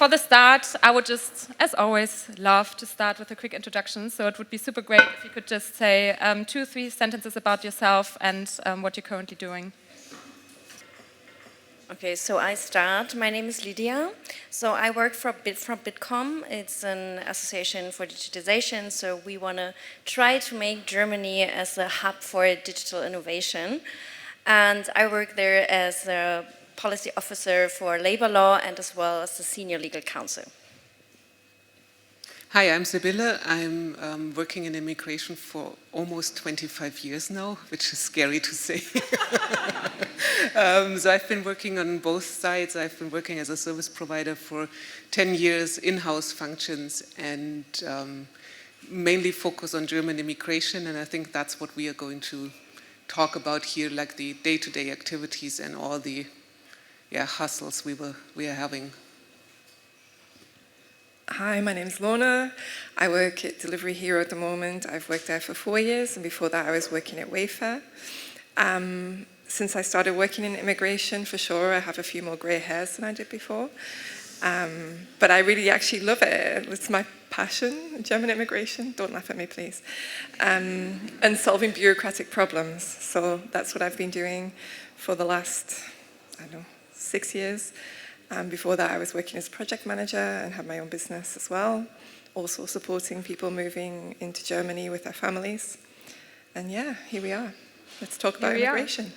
for the start, I would just, as always, love to start with a quick introduction. So it would be super great if you could just say 2-3 sentences about yourself and what you're currently doing. Okay, so I start. My name is Lydia. So I work for Bitkom. It's an association for digitization. So we want to try to make Germany as a hub for digital innovation. And I work there as a policy officer for labor law and as well as the senior legal counsel. Hi, I'm Sibylle. I'm working in immigration for almost 25 years now, which is scary to say. So I've been working on both sides. I've been working as a service provider for 10 years, in-house functions, and mainly focus on German immigration. And I think that's what we are going to talk about here, like the day-to-day activities and all the hustles we are having. Hi, my name is Lorna. I work at Delivery Hero at the moment. I've worked there for 4 years, and before that I was working at Wayfair. Since I started working in immigration, for sure, I have a few more grey hairs than I did before. But I really actually love it. It's my passion, German immigration. Don't laugh at me, please. And solving bureaucratic problems. So that's what I've been doing for the last, 6 years. Before that, I was working as project manager and had my own business as well, also supporting people moving into Germany with their families. And yeah, here we are. Let's talk about immigration.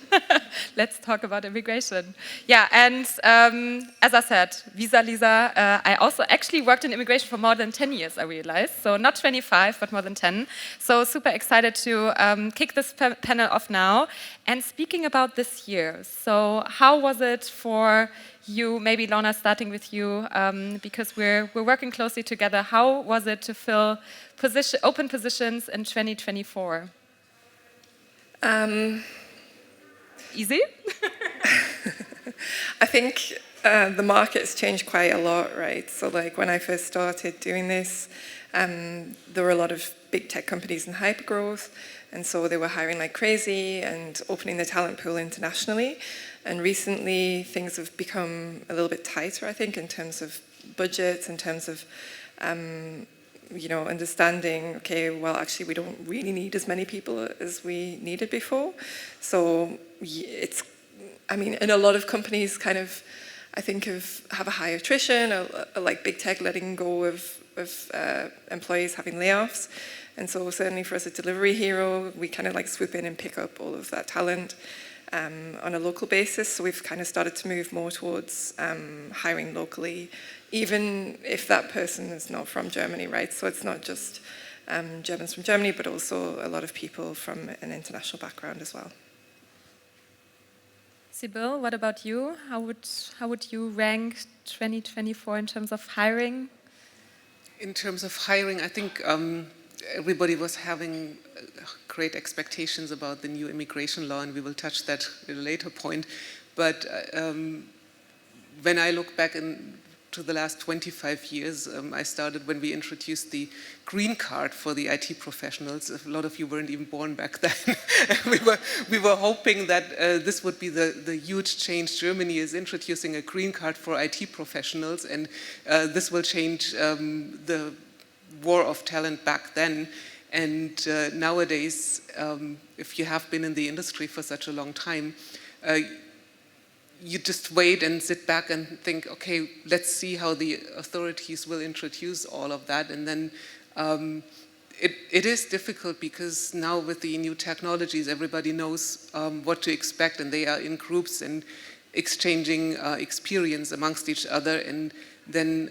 Let's talk about immigration. Yeah, and as I said, Visa Lisa, I also actually worked in immigration for more than 10 years, I realized. So not 25, but more than 10. So super excited to kick this panel off now. And speaking about this year, so how was it for you, maybe Lorna, starting with you, because we're working closely together. How was it to fill open positions in 2024? Easy? I think the market's changed quite a lot, right? So like when I first started doing this, there were a lot of big tech companies in hypergrowth, and so they were hiring like crazy and opening the talent pool internationally. And recently things have become a little bit tighter, I think, in terms of budgets, in terms of understanding, okay, well, actually, we don't really need as many people as we needed before. So and a lot of companies kind of, I think, have a high attrition, like big tech letting go of employees having layoffs. And so certainly for us at Delivery Hero, we kind of like swoop in and pick up all of that talent on a local basis. So we've kind of started to move more towards hiring locally, even if that person is not from Germany, right? So it's not just Germans from Germany, but also a lot of people from an international background as well. Sibylle, what about you? How would you rank 2024 in terms of hiring? In terms of hiring, I think everybody was having great expectations about the new immigration law, and we will touch that at a later point. But when I look back to the last 25 years, I started when we introduced the green card for the IT professionals. A lot of you weren't even born back then. we were hoping that this would be the huge change. Germany is introducing a green card for IT professionals, and this will change the war of talent back then. And nowadays, if you have been in the industry for such a long time, you just wait and sit back and think, okay, let's see how the authorities will introduce all of that. And then it is difficult because now with the new technologies, everybody knows what to expect, and they are in groups and exchanging experience amongst each other. And then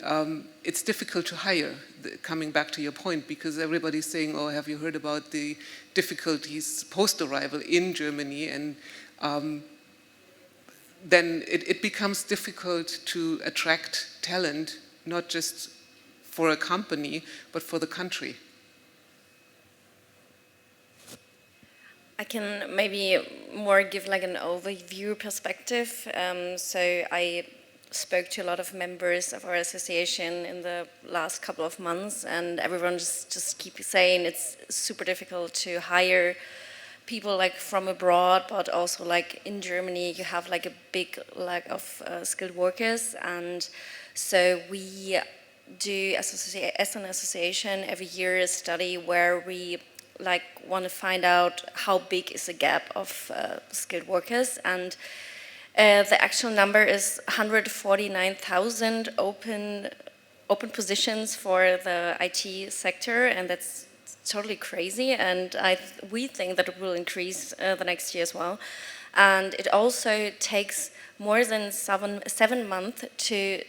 it's difficult to hire, coming back to your point, because everybody's saying, oh, have you heard about the difficulties post-arrival in Germany? And then it becomes difficult to attract talent, not just for a company, but for the country. I can maybe more give like an overview perspective. So I spoke to a lot of members of our association in the last couple of months, and everyone just keeps saying it's super difficult to hire people like from abroad, but also like in Germany you have like a big lack of skilled workers, and So we do, as an association, every year a study where we want to find out how big is the gap of skilled workers, and the actual number is 149,000 open positions for the IT sector, and that's totally crazy, and we think that it will increase the next year as well. And it also takes more than seven months to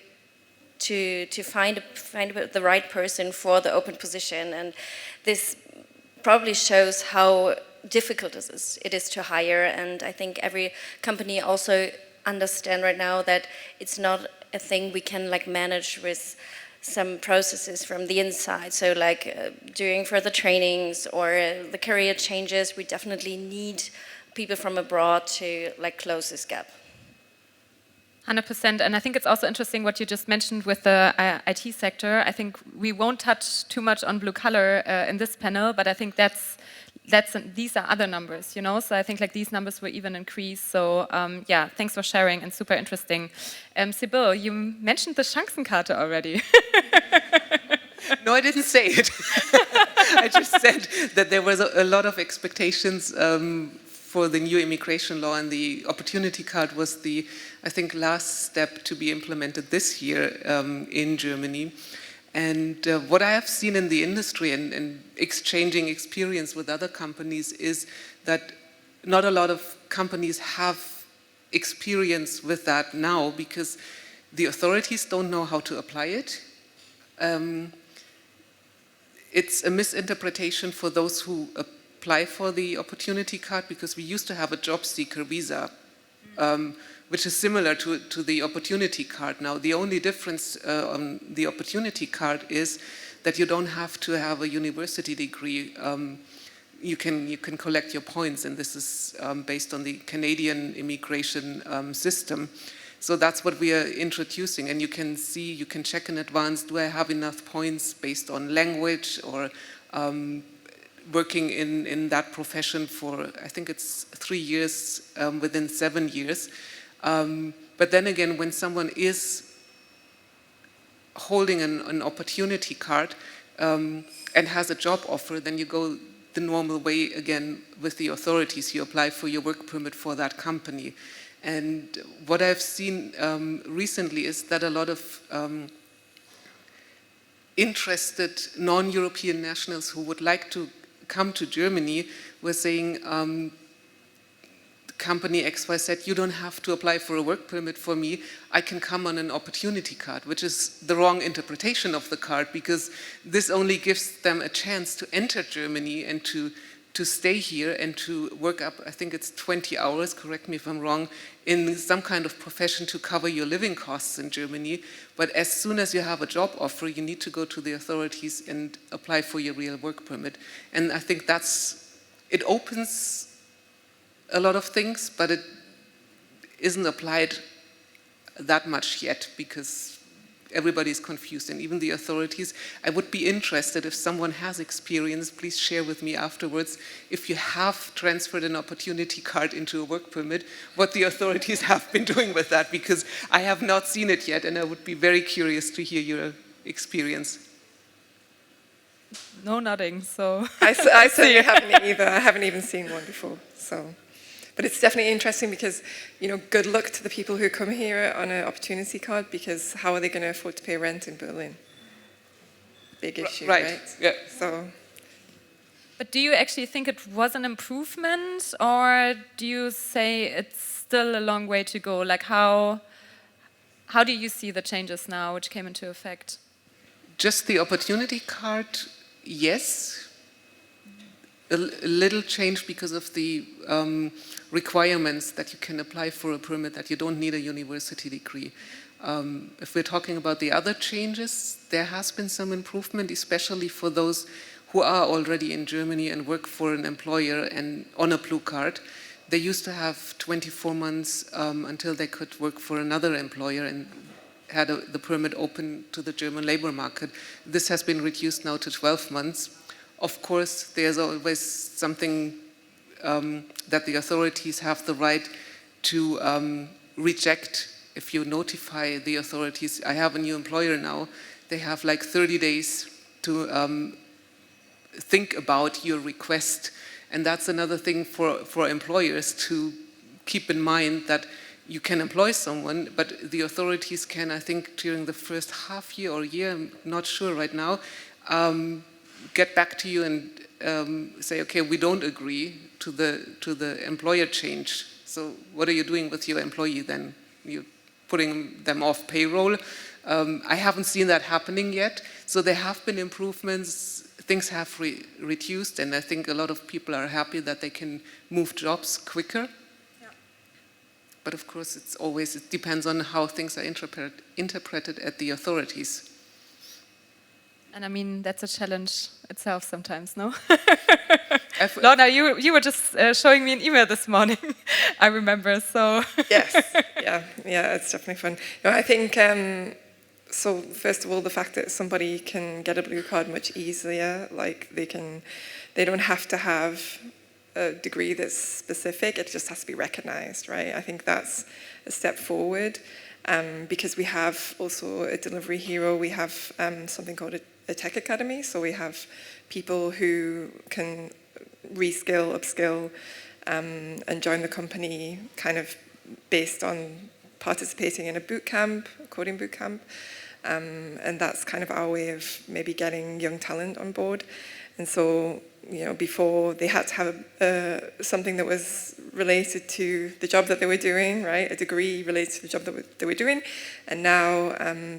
find the right person for the open position, and this probably shows how difficult it is to hire. And I think every company also understand right now that it's not a thing we can manage with some processes from the inside. So doing further trainings or the career changes, we definitely need people from abroad to close this gap. 100%, and I think it's also interesting what you just mentioned with the IT sector. I think we won't touch too much on blue collar in this panel, but I think these are other numbers, you know. So I think these numbers will even increase. So yeah, thanks for sharing and super interesting. Sibylle, you mentioned the Chancenkarte already. No, I didn't say it. I just said that there was a lot of expectations for the new immigration law, and the opportunity card was the, I think, last step to be implemented this year in Germany. And what I have seen in the industry and exchanging experience with other companies is that not a lot of companies have experience with that now, because the authorities don't know how to apply it. It's a misinterpretation for those who apply for the opportunity card, because we used to have a job seeker visa, which is similar to the opportunity card now. The only difference on the opportunity card is that you don't have to have a university degree. You can collect your points, and this is based on the Canadian immigration system. So that's what we are introducing, and you can check in advance, do I have enough points based on language or working in that profession for, I think it's 3 years within 7 years. But then again, when someone is holding an opportunity card and has a job offer, then you go the normal way again with the authorities. You apply for your work permit for that company. And what I've seen recently is that a lot of interested non-European nationals who would like to come to Germany were saying, company XYZ, you don't have to apply for a work permit for me, I can come on an opportunity card, which is the wrong interpretation of the card, because this only gives them a chance to enter Germany and to stay here and to work up, I think it's 20 hours, correct me if I'm wrong, in some kind of profession to cover your living costs in Germany. But as soon as you have a job offer, you need to go to the authorities and apply for your real work permit. And I think it opens a lot of things, but it isn't applied that much yet, because everybody's confused, and even the authorities. I would be interested if someone has experience, please share with me afterwards, if you have transferred an opportunity card into a work permit, what the authorities have been doing with that, because I have not seen it yet, and I would be very curious to hear your experience. No nodding, so. I certainly haven't either. I haven't even seen one before, so. But it's definitely interesting because, you know, good luck to the people who come here on an opportunity card, because how are they going to afford to pay rent in Berlin? Big issue, right? Yeah. So. But do you actually think it was an improvement, or do you say it's still a long way to go? Like how do you see the changes now which came into effect? Just the opportunity card, yes. A little change because of the requirements that you can apply for a permit, that you don't need a university degree. If we're talking about the other changes, there has been some improvement, especially for those who are already in Germany and work for an employer and on a blue card. They used to have 24 months until they could work for another employer and had the permit open to the German labor market. This has been reduced now to 12 months. Of course, there's always something that the authorities have the right to reject if you notify the authorities, I have a new employer now, they have like 30 days to think about your request. And that's another thing for employers to keep in mind, that you can employ someone, but the authorities can, I think, during the first half year or year, I'm not sure right now, get back to you and say, okay, we don't agree to the employer change. So what are you doing with your employee then? You're putting them off payroll. I haven't seen that happening yet. So there have been improvements. Things have reduced, and I think a lot of people are happy that they can move jobs quicker. Yeah. But of course, it depends on how things are interpreted at the authorities. And I mean, that's a challenge itself sometimes, no? Lorna, you were just showing me an email this morning, I remember, so. Yes, yeah, it's definitely fun. No, I think, so first of all, the fact that somebody can get a blue card much easier, like they don't have to have a degree that's specific, it just has to be recognized, right? I think that's a step forward, because we have also a delivery hero, we have something called a tech academy, so we have people who can reskill, upskill, and join the company kind of based on participating in a boot camp, coding boot camp, and that's kind of our way of maybe getting young talent on board. And so, before they had to have something that was related to the job that they were doing, right? A degree related to the job that they were doing, and now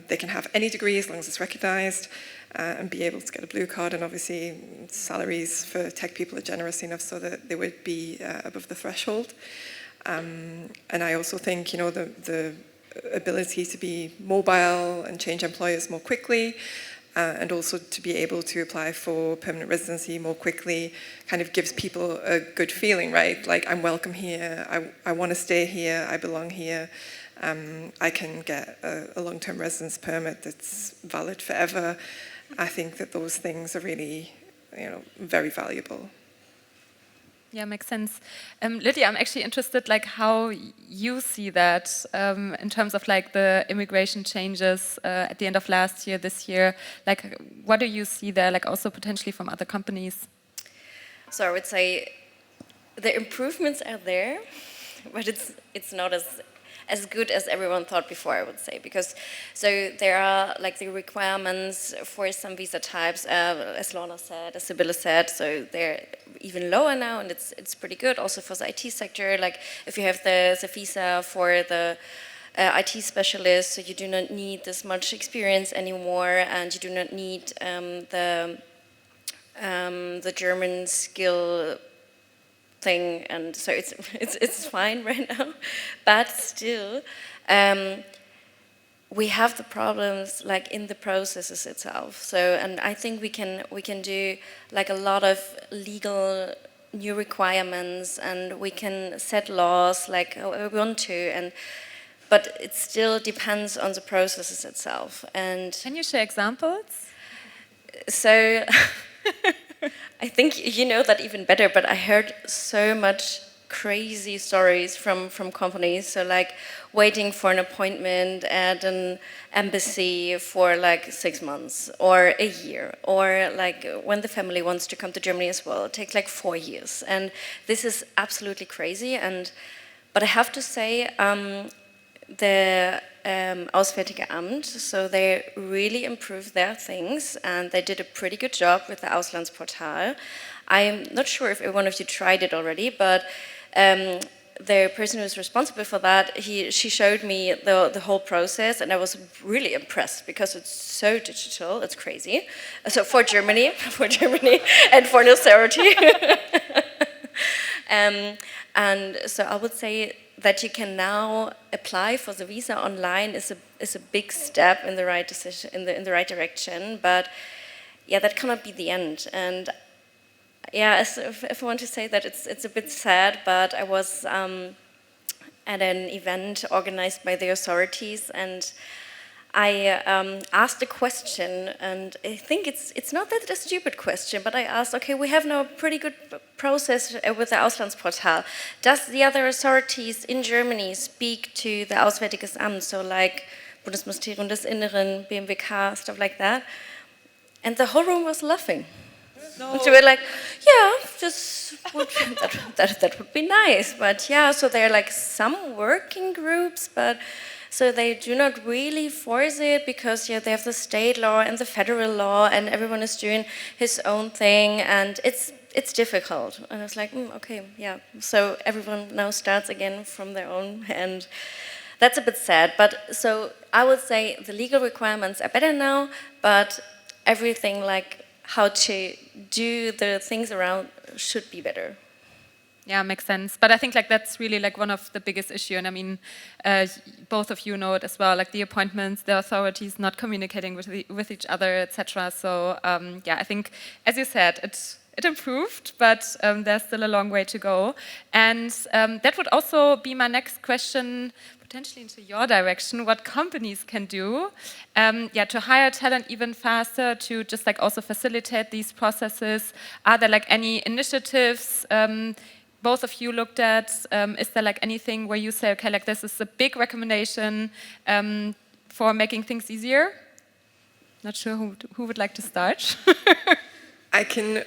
they can have any degree as long as it's recognized. And be able to get a blue card, and obviously salaries for tech people are generous enough so that they would be above the threshold. And I also think, the ability to be mobile and change employers more quickly, and also to be able to apply for permanent residency more quickly kind of gives people a good feeling, right? Like, I'm welcome here, I want to stay here, I belong here. I can get a long-term residence permit that's valid forever. I think that those things are really, very valuable. Yeah, makes sense. Lydia, I'm actually interested, like, how you see that in terms of like the immigration changes at the end of last year, this year. Like, what do you see there? Like, also potentially from other companies. So I would say the improvements are there, but it's not as good as everyone thought before, I would say, because so there are like the requirements for some visa types, as Lorna said, as Sibylle said, so they're even lower now, and it's pretty good also for the IT sector. Like, if you have the visa for the IT specialist, so you do not need this much experience anymore, and you do not need the German skill thing, and so it's fine right now, but still we have the problems like in the processes itself. So, and I think we can do like a lot of legal new requirements, and we can set laws like we want to, but it still depends on the processes itself. And can you share examples? So I think you know that even better, but I heard so much crazy stories from companies. So like waiting for an appointment at an embassy for like 6 months or a year, or like when the family wants to come to Germany as well, it takes like 4 years. And this is absolutely crazy. But I have to say, the Auswärtige Amt, so they really improved their things, and they did a pretty good job with the Auslandsportal. I'm not sure if one of you tried it already, but the person who's responsible for that, she showed me the whole process, and I was really impressed because it's so digital, it's crazy. So for Germany, and for austerity. And so I would say that you can now apply for the visa online is a big step in the right decision, in the right direction. But yeah, that cannot be the end. And yeah, if I want to say that it's a bit sad, but I was at an event organized by the authorities, and I asked a question, and I think it's not that a stupid question, but I asked, okay, we have now a pretty good process with the Auslandsportal. Does the other authorities in Germany speak to the Auswärtiges Amt, so like Bundesministerium des Inneren, BMWK, stuff like that? And the whole room was laughing. No. And so we're like, yeah, that would be nice, but yeah, so there are like some working groups, but so they do not really force it because they have the state law and the federal law, and everyone is doing his own thing, and it's difficult. And I was like, okay, yeah. So everyone now starts again from their own, and that's a bit sad. But so I would say the legal requirements are better now, but everything like how to do the things around should be better. Yeah, makes sense. But I think like that's really like one of the biggest issue, and I mean, both of you know it as well. Like the appointments, the authorities not communicating with each other, etc. So yeah, I think, as you said, it improved, but there's still a long way to go. And that would also be my next question, potentially into your direction. What companies can do, to hire talent even faster, to just like also facilitate these processes. Are there like any initiatives? Both of you looked at, is there like anything where you say, okay, like this is a big recommendation for making things easier? Not sure who would like to start. I can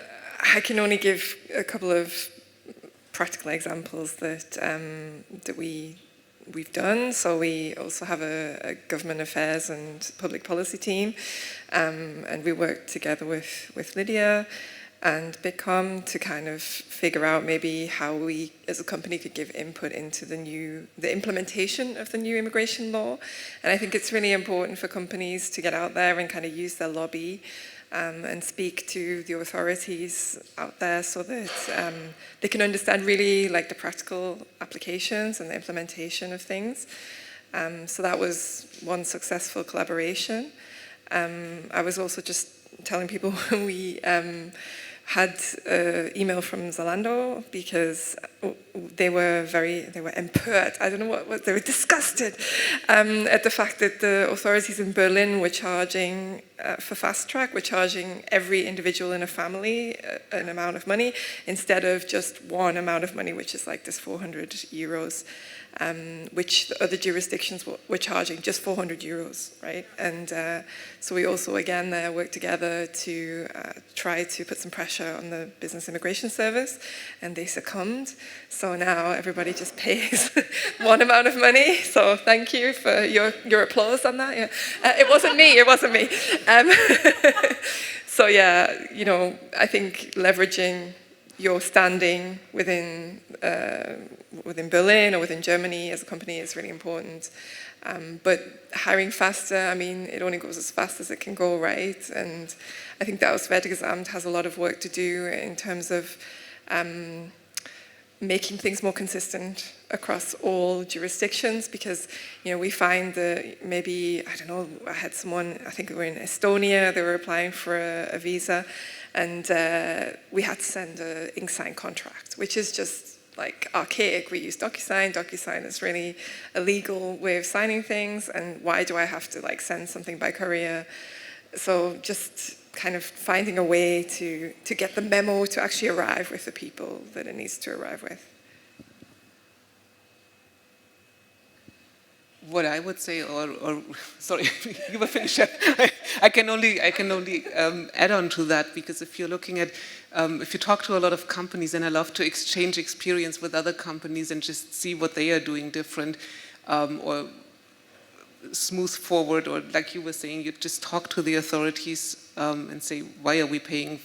only give a couple of practical examples that we've done. So we also have a government affairs and public policy team, and we work together with Lydia and Bitkom to kind of figure out maybe how we as a company could give input into the implementation of the new immigration law. And I think it's really important for companies to get out there and kind of use their lobby and speak to the authorities out there so that they can understand really like the practical applications and the implementation of things. So that was one successful collaboration. I was also just telling people we had an email from Zalando because they were empört. I don't know what they were disgusted at the fact that the authorities in Berlin were charging for fast track, were charging every individual in a family an amount of money instead of just one amount of money, which is like this 400 euros. Which the other jurisdictions were charging just 400 euros, right? And so we also, again, worked together to try to put some pressure on the Business Immigration Service, and they succumbed. So now everybody just pays one amount of money. So thank you for your applause on that. Yeah. It wasn't me. So yeah, I think leveraging your standing within Berlin or within Germany as a company is really important. But hiring faster, I mean, it only goes as fast as it can go, right? And I think the Auswärtiges Amt has a lot of work to do in terms of making things more consistent across all jurisdictions, because we find that maybe, I don't know, I had someone, I think they were in Estonia, they were applying for a visa, and we had to send an ink-signed contract, which is just like archaic. We use DocuSign. DocuSign is really a legal way of signing things, and why do I have to like send something by courier? So just kind of finding a way to get the memo to actually arrive with the people that it needs to arrive with. What I would say, or sorry, you were finished. I can only add on to that, because if you're looking at, if you talk to a lot of companies, and I love to exchange experience with other companies and just see what they are doing different, or smooth forward, or like you were saying, you just talk to the authorities and say, why are we paying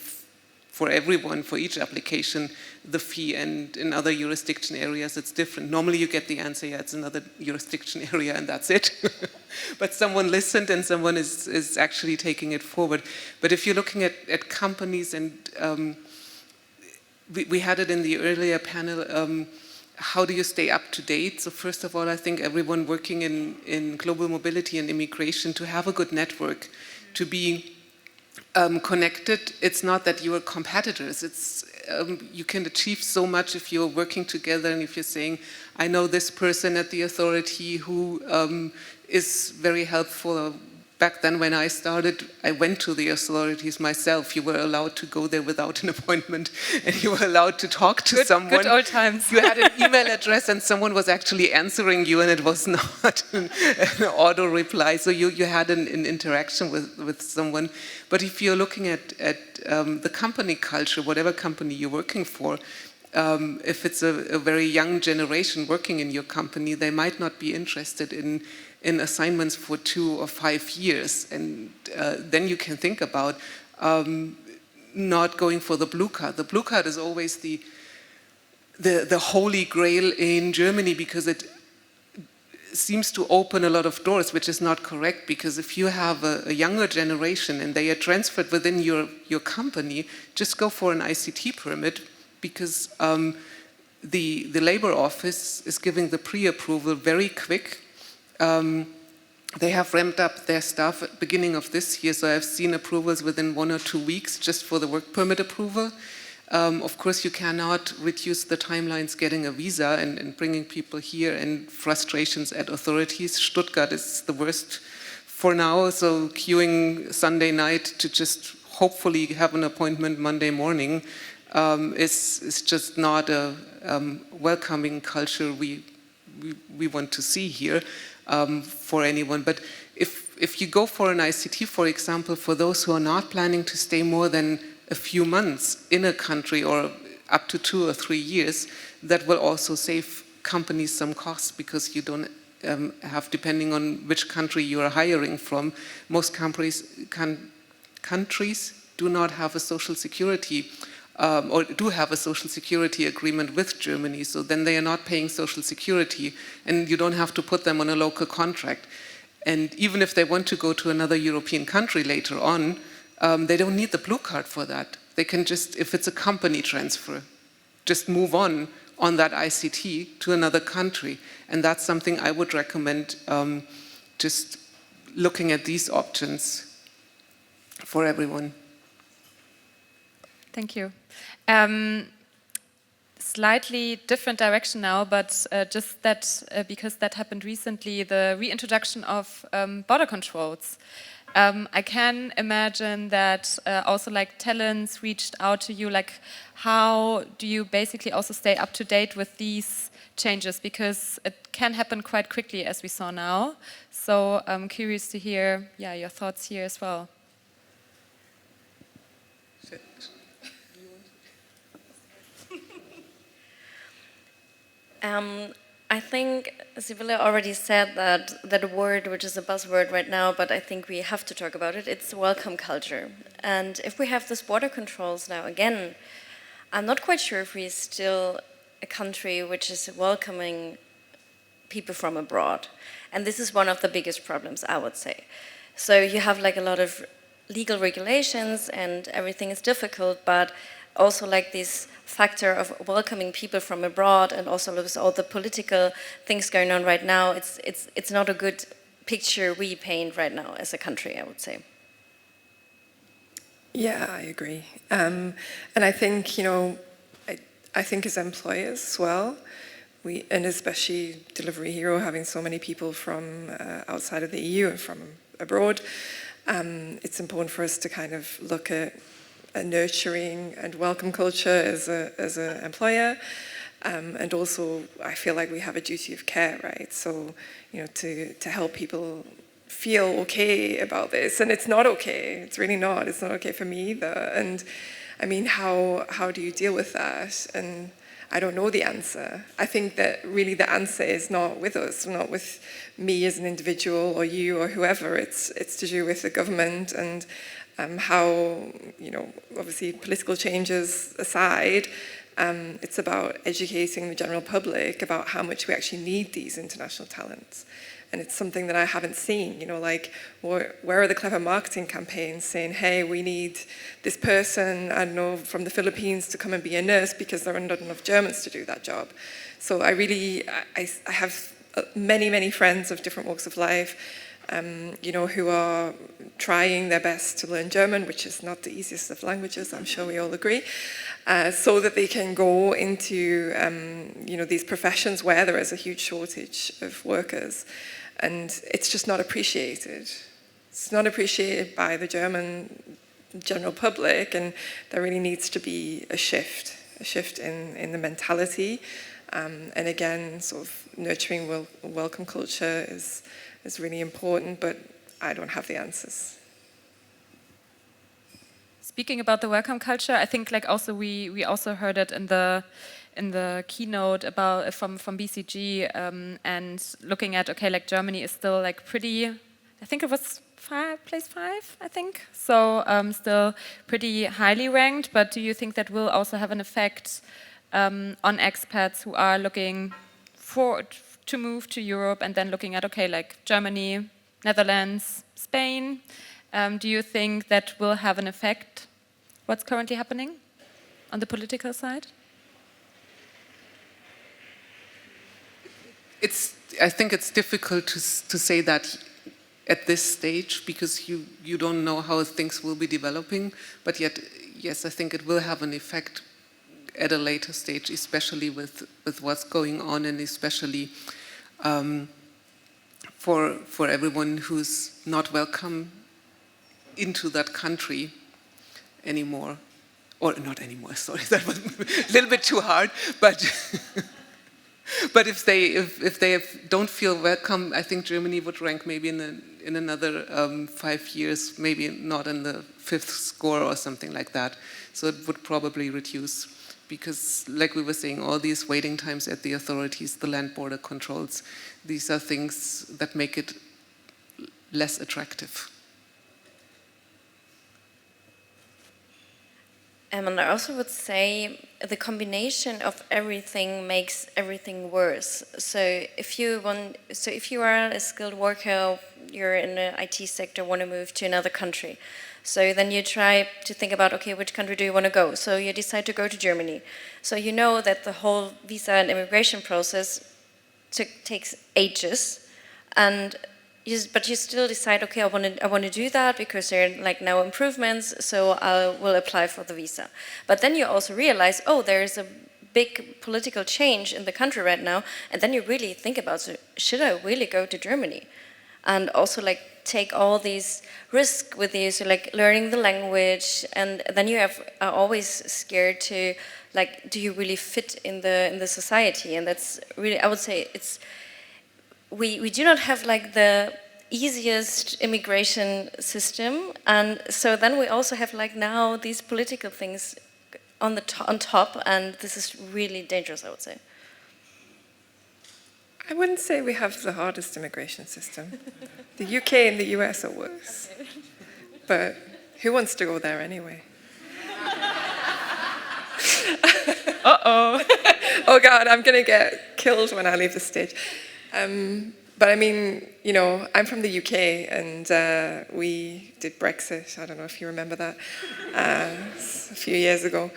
for everyone, for each application, the fee, and in other jurisdiction areas it's different. Normally you get the answer, yeah, it's another jurisdiction area and that's it. But someone listened and someone is actually taking it forward. But if you're looking at companies, and we had it in the earlier panel, how do you stay up to date? So first of all, I think everyone working in global mobility and immigration, to have a good network, to be connected. It's not that you are competitors. It's you can achieve so much if you're working together, and if you're saying, I know this person at the authority who is very helpful, or back then when I started, I went to the authorities myself. You were allowed to go there without an appointment, and you were allowed to talk to someone. Good old times. You had an email address and someone was actually answering you, and it was not an auto reply. So you had an interaction with someone. But if you're looking at the company culture, whatever company you're working for, if it's a very young generation working in your company, they might not be interested in assignments for 2 or 5 years. And then you can think about not going for the blue card. The blue card is always the holy grail in Germany because it seems to open a lot of doors, which is not correct, because if you have a younger generation and they are transferred within your company, just go for an ICT permit, because the labor office is giving the pre-approval very quick. They have ramped up their staff at the beginning of this year, so I've seen approvals within 1 or 2 weeks just for the work permit approval. Of course, you cannot reduce the timelines getting a visa and bringing people here, and frustrations at authorities. Stuttgart is the worst for now, so queuing Sunday night to just hopefully have an appointment Monday morning is just not a welcoming culture we want to see here for anyone. But if you go for an ICT, for example, for those who are not planning to stay more than a few months in a country or up to 2 or 3 years, that will also save companies some costs, because you don't have, depending on which country you are hiring from, most countries do not have a social security or do have a social security agreement with Germany, so then they are not paying social security, and you don't have to put them on a local contract. And even if they want to go to another European country later on, they don't need the blue card for that. They can just, if it's a company transfer, just move on that ICT to another country. And that's something I would recommend, just looking at these options for everyone. Thank you. Slightly different direction now, but just that because that happened recently, the reintroduction of border controls. I can imagine that also like talents reached out to you, like how do you basically also stay up to date with these changes, because it can happen quite quickly as we saw now. So I'm curious to hear your thoughts here as well. I think Sibylle already said that word, which is a buzzword right now, but I think we have to talk about it. It's welcome culture. And if we have this border controls now again, I'm not quite sure if we're still a country which is welcoming people from abroad. And this is one of the biggest problems, I would say. So you have like a lot of legal regulations and everything is difficult, but also like this factor of welcoming people from abroad, and also with all the political things going on right now, it's not a good picture we paint right now as a country, I would say. Yeah, I agree. And I think, I think as employers as well, and especially Delivery Hero, having so many people from outside of the EU and from abroad, it's important for us to kind of look at a nurturing and welcome culture as an employer, and also I feel like we have a duty of care, right? So to help people feel okay about this, and it's not okay. It's really not. It's not okay for me either. And I mean, how do you deal with that? And I don't know the answer. I think that really the answer is not with us, not with me as an individual or you or whoever. It's to do with the government and how, obviously political changes aside, it's about educating the general public about how much we actually need these international talents. And it's something that I haven't seen, like where are the clever marketing campaigns saying, hey, we need this person, I don't know, from the Philippines to come and be a nurse because there are not enough Germans to do that job. So I have many, many friends of different walks of life, who are trying their best to learn German, which is not the easiest of languages, I'm sure we all agree, so that they can go into, these professions where there is a huge shortage of workers. And it's just not appreciated. it's not appreciated by the German general public, and there really needs to be a shift in the mentality. And again, sort of nurturing welcome culture is really important, but I don't have the answers. Speaking about the welcome culture, I think like also we also heard it in the keynote about from BCG, and looking at, okay, like Germany is still like pretty, I think it was place 5, I think, so still pretty highly ranked. But do you think that will also have an effect on expats who are looking to move to Europe and then looking at, okay, like Germany, Netherlands, Spain? Do you think that will have an effect, what's currently happening on the political side? I think it's difficult to say that at this stage, because you don't know how things will be developing, but yet, yes, I think it will have an effect at a later stage, especially with what's going on, and especially for everyone who's not welcome into that country anymore. Or not anymore, sorry, that was a little bit too hard, but but if they don't feel welcome, I think Germany would rank maybe in another 5 years, maybe not in the 5th score or something like that. So it would probably reduce, because like we were saying, all these waiting times at the authorities, the land border controls, these are things that make it less attractive. And I also would say the combination of everything makes everything worse. So if you are a skilled worker, you're in the IT sector, want to move to another country. So then you try to think about, okay, which country do you want to go? So you decide to go to Germany. So you know that the whole visa and immigration process takes ages, but you still decide, okay, I want to do that because there are like now improvements, so I will apply for the visa. But then you also realize, oh, there is a big political change in the country right now, and then you really think about, so should I really go to Germany? And also like take all these risks with you, so like learning the language, and then you are always scared to, like, do you really fit in the society? And that's really, I would say, we do not have like the easiest immigration system, and so then we also have like now these political things on top, and this is really dangerous, I would say. I wouldn't say we have the hardest immigration system. The UK and the US are worse. Okay. But who wants to go there anyway? Uh-oh. Oh God, I'm going to get killed when I leave the stage. But I mean, you know, I'm from the UK, and we did Brexit. I don't know if you remember that, a few years ago.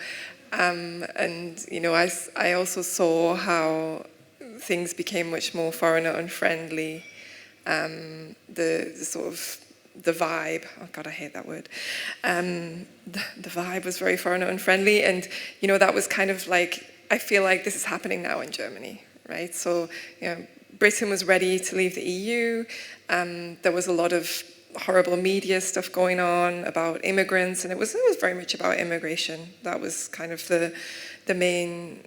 And, you know, I also saw how things became much more foreigner unfriendly. The sort of the vibe, oh God, I hate that word. The vibe was very foreigner unfriendly, and you know, that was kind of like, I feel like this is happening now in Germany, right? So, you know, Britain was ready to leave the EU. There was a lot of horrible media stuff going on about immigrants, and it was very much about immigration. That was kind of the main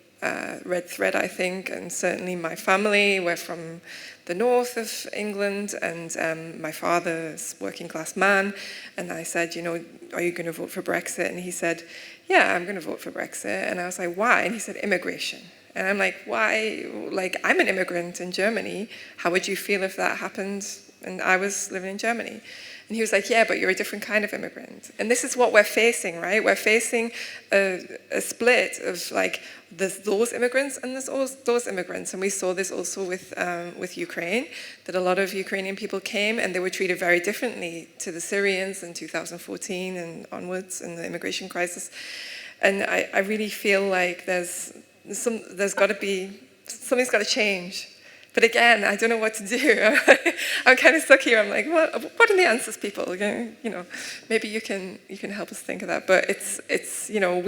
red thread, I think. And certainly my family, we're from the north of England, and my father's working class man. And I said, you know, are you going to vote for Brexit? And he said, yeah, I'm going to vote for Brexit. And I was like, why? And he said, immigration. And I'm like, why? Like, I'm an immigrant in Germany. How would you feel if that happened and I was living in Germany? And he was like, yeah, but you're a different kind of immigrant. And this is what we're facing, right? We're facing a split of like, there's those immigrants and there's those immigrants. And we saw this also with Ukraine, that a lot of Ukrainian people came and they were treated very differently to the Syrians in 2014 and onwards in the immigration crisis. And I really feel like there's got to be, something's got to change. But again, I don't know what to do. I'm kind of stuck here. I'm like, what are the answers, people? You know, maybe you can help us think of that. But it's you know,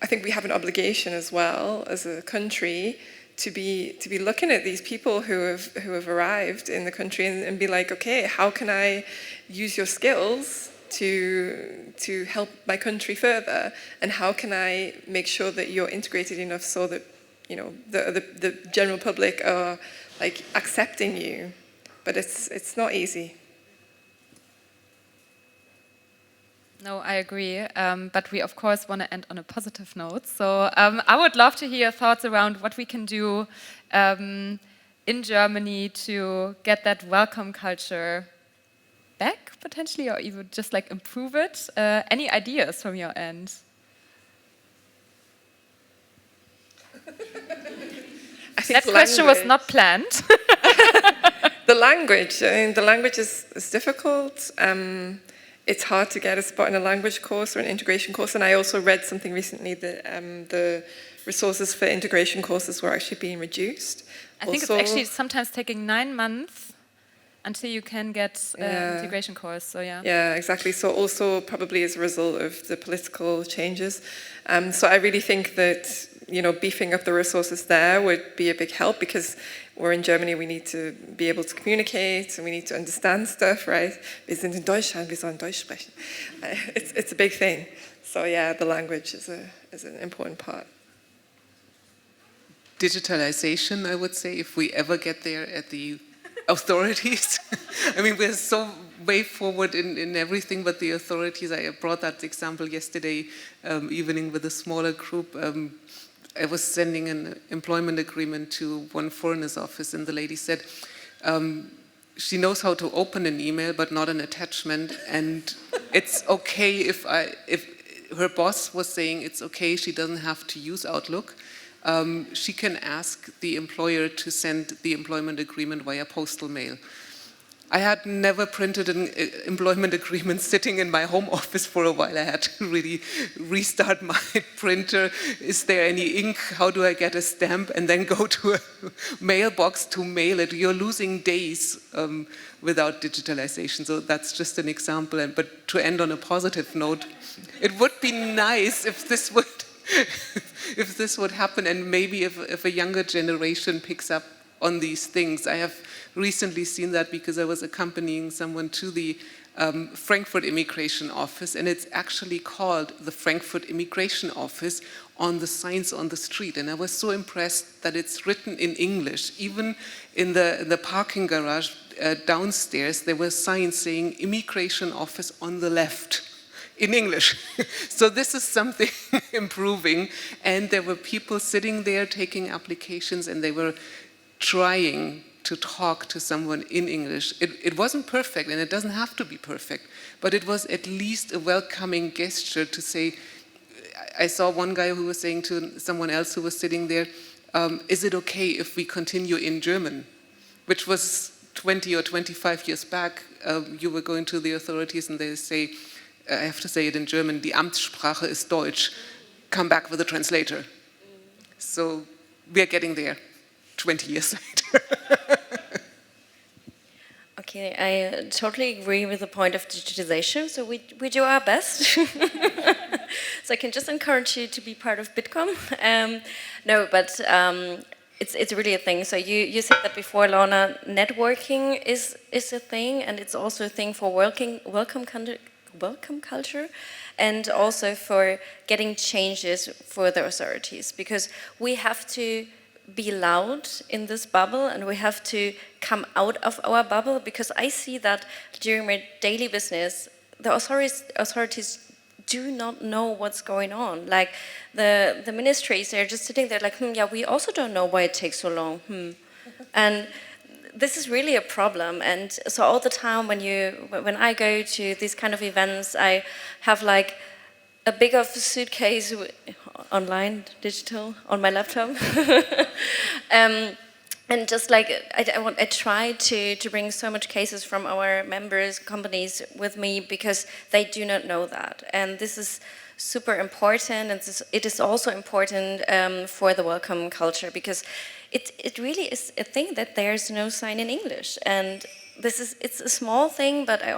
I think we have an obligation as well as a country to be looking at these people who have arrived in the country and be like, okay, how can I use your skills to help my country further, and how can I make sure that you're integrated enough so that the general public are like accepting you. But it's not easy. No, I agree. But we, of course, want to end on a positive note. So I would love to hear your thoughts around what we can do in Germany to get that welcome culture back, potentially, or even just like improve it. Any ideas from your end? I think that question was not planned. The language. The language is difficult. It's hard to get a spot in a language course or an integration course. And I also read something recently that the resources for integration courses were actually being reduced. I think it's actually sometimes taking 9 months until you can get an integration course. So yeah. Yeah, exactly. So also probably as a result of the political changes. So I really think that beefing up the resources there would be a big help, because we're in Germany, we need to be able to communicate and we need to understand stuff, right? Wir sind in Deutschland, wir sollen Deutsch sprechen. It's a big thing. So yeah, the language is an important part. Digitalization, I would say, if we ever get there at the authorities. I mean, we're so way forward in everything, but the authorities, I brought that example yesterday evening with a smaller group. I was sending an employment agreement to one foreigner's office, and the lady said she knows how to open an email, but not an attachment, and it's okay if her boss was saying it's okay, she doesn't have to use Outlook. She can ask the employer to send the employment agreement via postal mail. I had never printed an employment agreement sitting in my home office for a while. I had to really restart my printer. Is there any ink? How do I get a stamp? And then go to a mailbox to mail it. You're losing days without digitalization. So that's just an example. But to end on a positive note, it would be nice if this would happen, and maybe if a younger generation picks up on these things. I have recently seen that because I was accompanying someone to the Frankfurt Immigration Office, and it's actually called the Frankfurt Immigration Office on the signs on the street. And I was so impressed that it's written in English. Even in the parking garage downstairs, there were signs saying Immigration Office on the left. In English. So this is something improving, and there were people sitting there taking applications, and they were trying to talk to someone in English. It wasn't perfect, and it doesn't have to be perfect, but it was at least a welcoming gesture to say. I saw one guy who was saying to someone else who was sitting there, is it okay if we continue in German? Which was 20 or 25 years back. You were going to the authorities and they say, I have to say it in German, die Amtssprache ist Deutsch. Come back with a translator. So we are getting there 20 years later. Okay, I totally agree with the point of digitization. So we do our best. So I can just encourage you to be part of Bitkom. No, but it's really a thing. So you said that before, Lorna, networking is a thing, and it's also a thing for welcome culture, and also for getting changes for the authorities, because we have to be loud in this bubble and we have to come out of our bubble, because I see that during my daily business the authorities do not know what's going on. Like the ministries, they're just sitting there like, yeah, we also don't know why it takes so long. And this is really a problem. And so all the time when I go to these kind of events, I have like a big of suitcase online, digital, on my laptop. And just like I try to bring so much cases from our members, companies with me, because they do not know that. And this is super important, and it is also important for the welcome culture, because it really is a thing that there's no sign in English. And it's a small thing, but I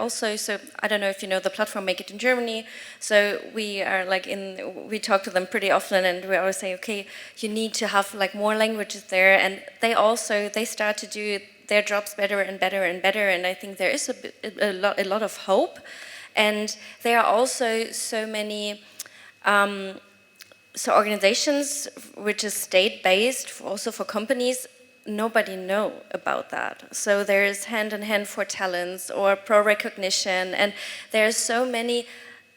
don't know if you know the platform Make It in Germany. So we are like we talk to them pretty often, and we always say, okay, you need to have like more languages there, and they start to do their jobs better and better and better, and I think there is a lot of hope, and there are also so many. So organizations which is state-based, also for companies, nobody know about that. So there's Hand in Hand for Talents or Pro Recognition, and there's so many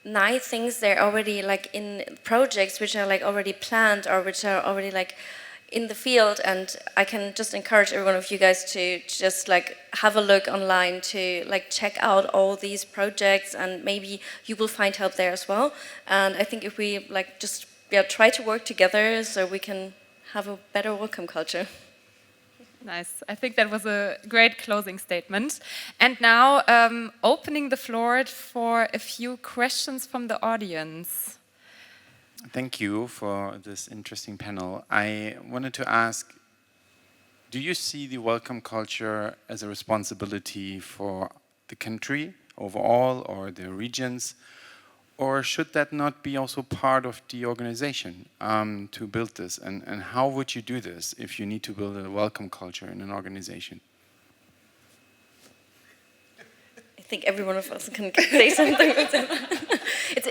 nice things there already, like in projects which are like already planned or which are already like in the field. And I can just encourage every one of you guys to just like have a look online, to like check out all these projects, and maybe you will find help there as well. And I think if we like just try to work together, so we can have a better welcome culture. Nice. I think that was a great closing statement. And now opening the floor for a few questions from the audience. Thank you for this interesting panel. I wanted to ask, do you see the welcome culture as a responsibility for the country overall or the regions? Or should that not be also part of the organization to build this? And how would you do this if you need to build a welcome culture in an organization? I think every one of us can say something.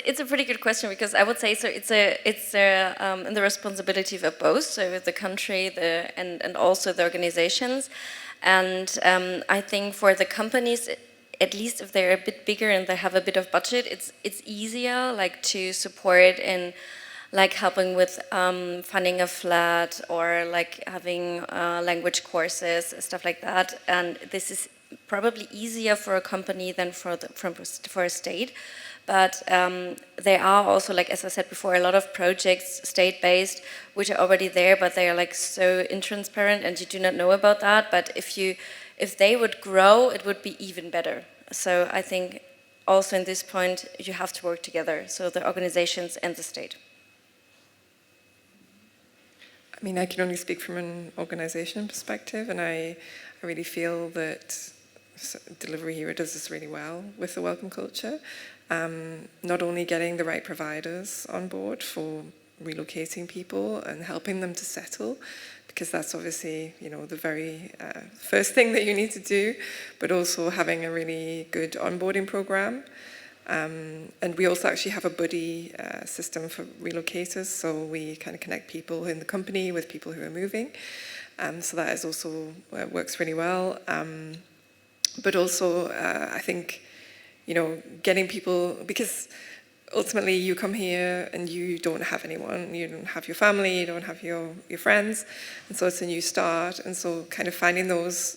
It's a pretty good question, because I would say so. It's in the responsibility of both, so the country, and also the organizations. And I think for the companies, at least if they're a bit bigger and they have a bit of budget, it's easier like to support in like helping with funding a flat, or like having language courses, stuff like that. And this is probably easier for a company than for a state. But there are also, like as I said before, a lot of projects state-based which are already there, but they are like so intransparent and you do not know about that. But if they would grow, it would be even better. So I think also in this point, you have to work together, so the organizations and the state. I mean, I can only speak from an organization perspective, and I really feel that Delivery Hero does this really well with the welcome culture. Not only getting the right providers on board for relocating people and helping them to settle, because that's obviously, the very first thing that you need to do, but also having a really good onboarding program. And we also actually have a buddy system for relocators, so we kind of connect people in the company with people who are moving. So that is also works really well. But also, I think, getting people, because ultimately you come here and you don't have anyone, you don't have your family, you don't have your friends, and so it's a new start. And so kind of finding those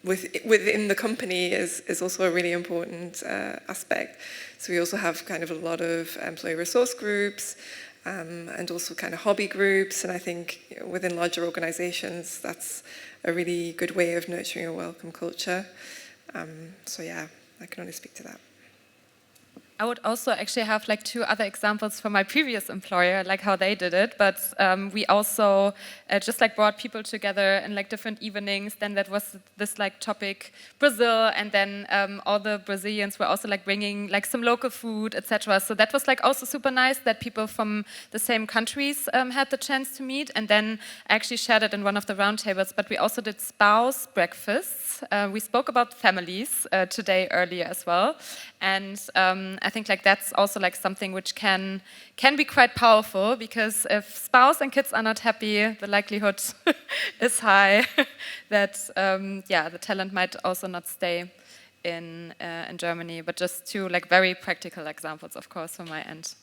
within the company is also a really important aspect. So we also have kind of a lot of employee resource groups, and also kind of hobby groups. And I think within larger organizations, that's a really good way of nurturing a welcome culture. So yeah, I can only speak to that. I would also actually have like 2 other examples from my previous employer, like how they did it. But we also just like brought people together in like different evenings. Then that was this like topic Brazil, and then all the Brazilians were also like bringing like some local food, etc. So that was like also super nice that people from the same countries had the chance to meet. And then I actually shared it in one of the roundtables. But we also did spouse breakfasts. We spoke about families today earlier as well, and I think like that's also like something which can be quite powerful, because if spouse and kids are not happy, the likelihood is high that the talent might also not stay in Germany. But just 2 like very practical examples, of course, from my end.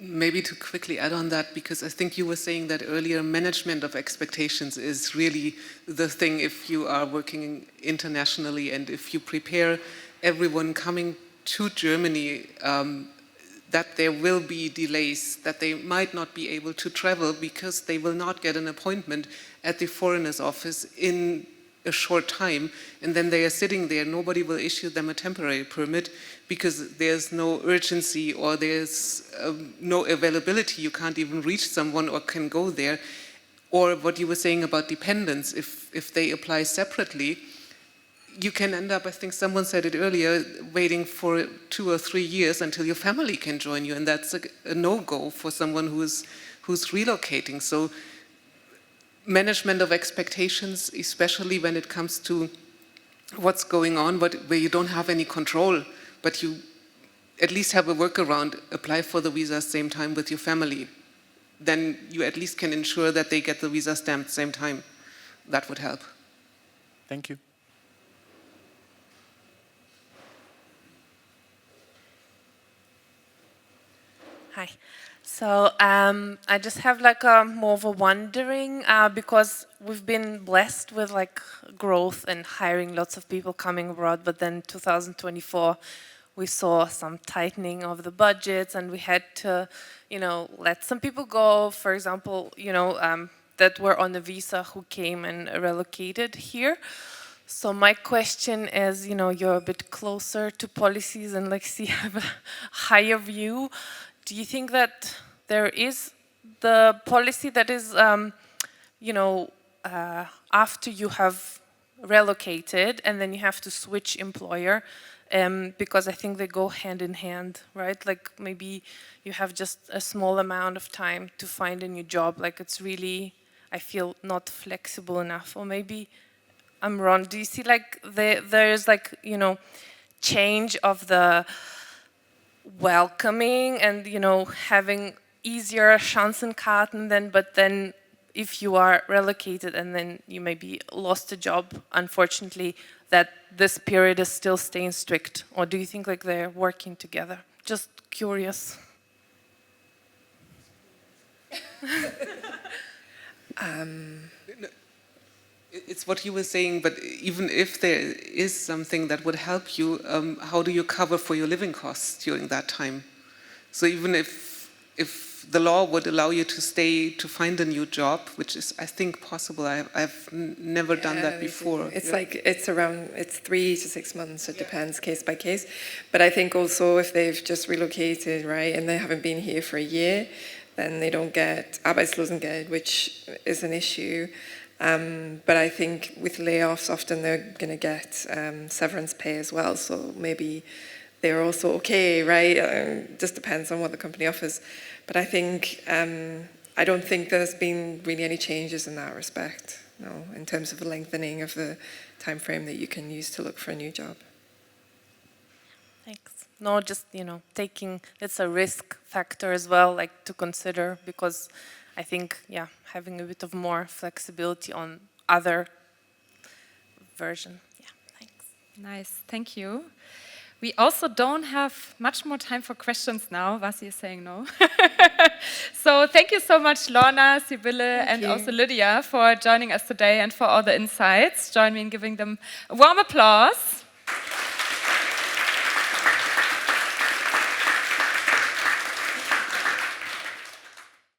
Maybe to quickly add on that, because I think you were saying that earlier, management of expectations is really the thing if you are working internationally, and if you prepare everyone coming to Germany that there will be delays, that they might not be able to travel because they will not get an appointment at the foreigner's office in a short time, and then they are sitting there, nobody will issue them a temporary permit because there's no urgency, or there's no availability, you can't even reach someone or can go there. Or what you were saying about dependents, if they apply separately, you can end up, I think someone said it earlier, waiting for 2 or 3 years until your family can join you, and that's a no-go for someone who's relocating. So management of expectations, especially when it comes to what's going on, but where you don't have any control, but you at least have a workaround, apply for the visa same time with your family. Then you at least can ensure that they get the visa stamped same time. That would help. Thank you. Hi. So I just have like more of a wondering because we've been blessed with like growth and hiring lots of people coming abroad, but then 2024 we saw some tightening of the budgets and we had to, let some people go. For example, that were on a visa who came and relocated here. So my question is, you're a bit closer to policies and like have a higher view. Do you think that there is the policy that is, after you have relocated and then you have to switch employer, because I think they go hand in hand, right? Like maybe you have just a small amount of time to find a new job. Like it's really, I feel not flexible enough. Or maybe I'm wrong. Do you see like there's like, change of the welcoming and having easier Chancenkarten but then if you are relocated and then you maybe lost a job, unfortunately, that this period is still staying strict? Or do you think like they're working together? Just curious. It's what you were saying, but even if there is something that would help you, how do you cover for your living costs during that time? So even if the law would allow you to stay to find a new job, which is, I think, possible. I've never done that before. It's like, it's 3 to 6 months. It depends case by case. But I think also if they've just relocated, right, and they haven't been here for a year, then they don't get Arbeitslosengeld, which is an issue. But I think with layoffs, often they're going to get severance pay as well. So maybe they're also okay, right? Just depends on what the company offers. But I think, I don't think there's been really any changes in that respect, no, in terms of the lengthening of the time frame that you can use to look for a new job. Thanks. No, just, taking, it's a risk factor as well, like to consider, because I think, having a bit of more flexibility on other version. Yeah, thanks. Nice, thank you. We also don't have much more time for questions now. Vasi is saying no. So thank you so much, Lorna, Sibylle, and also Lydia for joining us today and for all the insights. Join me in giving them a warm applause.